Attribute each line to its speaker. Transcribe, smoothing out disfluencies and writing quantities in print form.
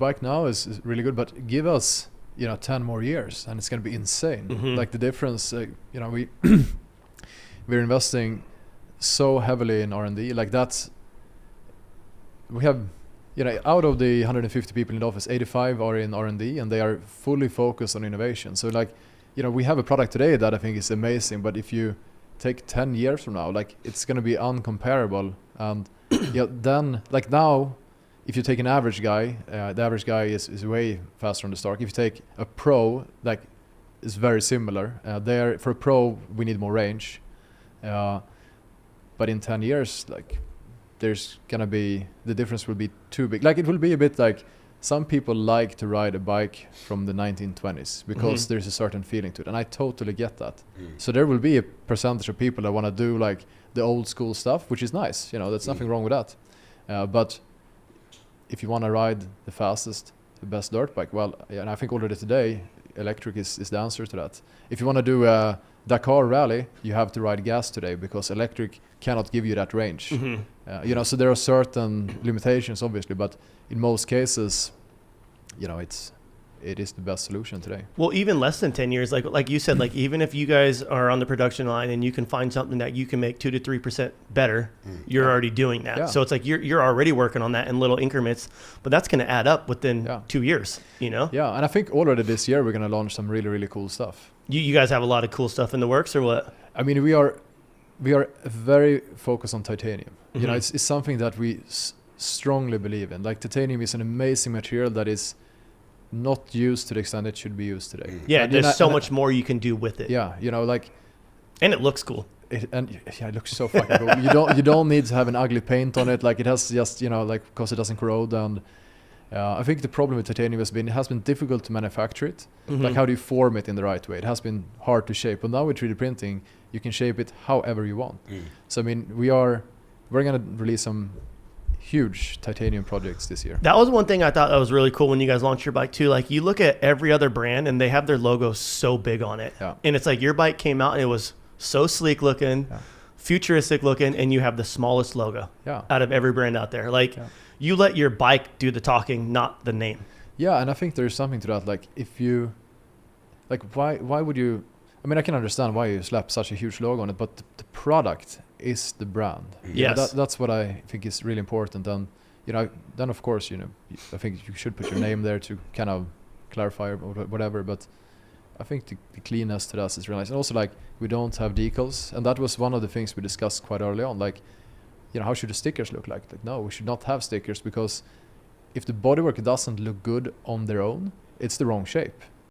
Speaker 1: bike now is really good, but give us 10 more years and it's going to be insane. Like the difference, we're investing so heavily in R&D. Like that's, we have, out of the 150 people in the office, 85 are in R&D and they are fully focused on innovation. So like, we have a product today that I think is amazing, but if you take 10 years from now, like it's going to be uncomparable. And then like now, if you take an average guy, the average guy is way faster on the start. If you take a pro, like is very similar. For a pro, we need more range. But in 10 years, like there's gonna be, the difference will be too big. Like it will be a bit like some people like to ride a bike from the 1920s because there's a certain feeling to it. And I totally get that. So there will be a percentage of people that want to do like the old school stuff, which is nice. There's nothing wrong with that. But if you want to ride the fastest, the best dirt bike, well, and I think already today, electric is the answer to that. If you want to do a Dakar rally, you have to ride gas today because electric cannot give you that range. So there are certain limitations, obviously, but in most cases, it is the best solution today.
Speaker 2: Well, even less than 10 years, like you said, like even if you guys are on the production line and you can find something that you can make 2 to 3% better, you're already doing that. So it's like you're already working on that in little increments, but that's going to add up within 2 years, Yeah,
Speaker 1: and I think already this year we're going to launch some really, really cool stuff.
Speaker 2: You guys have a lot of cool stuff in the works, or what?
Speaker 1: I mean, we are very focused on titanium. It's something that we strongly believe in. Like titanium is an amazing material that is not used to the extent it should be used today.
Speaker 2: Yeah, there's so much more you can do with it.
Speaker 1: Yeah,
Speaker 2: and it looks cool.
Speaker 1: It looks so fucking cool. You don't need to have an ugly paint on it. Like it has just because it doesn't corrode. And I think the problem with titanium has been difficult to manufacture it. Like how do you form it in the right way? It has been hard to shape. But now with 3D printing, you can shape it however you want. So I mean, we're gonna release some huge titanium projects this year.
Speaker 2: That was one thing I thought that was really cool when you guys launched your bike too. Like you look at every other brand and they have their logo so big on it. And it's like your bike came out and it was so sleek looking, futuristic looking, and you have the smallest logo out of every brand out there. Like you let your bike do the talking, not the name.
Speaker 1: Yeah, and I think there's something to that. Like if you, like why would you, I mean, I can understand why you slap such a huge logo on it, but the product is the brand.
Speaker 2: Yes.
Speaker 1: That's what I think is really important. And, then of course, I think you should put your name there to kind of clarify or whatever, but I think the cleanness to that is really nice. And also like we don't have decals. And that was one of the things we discussed quite early on. Like, how should the stickers look like? Like, no, we should not have stickers because if the bodywork doesn't look good on their own, it's the wrong shape.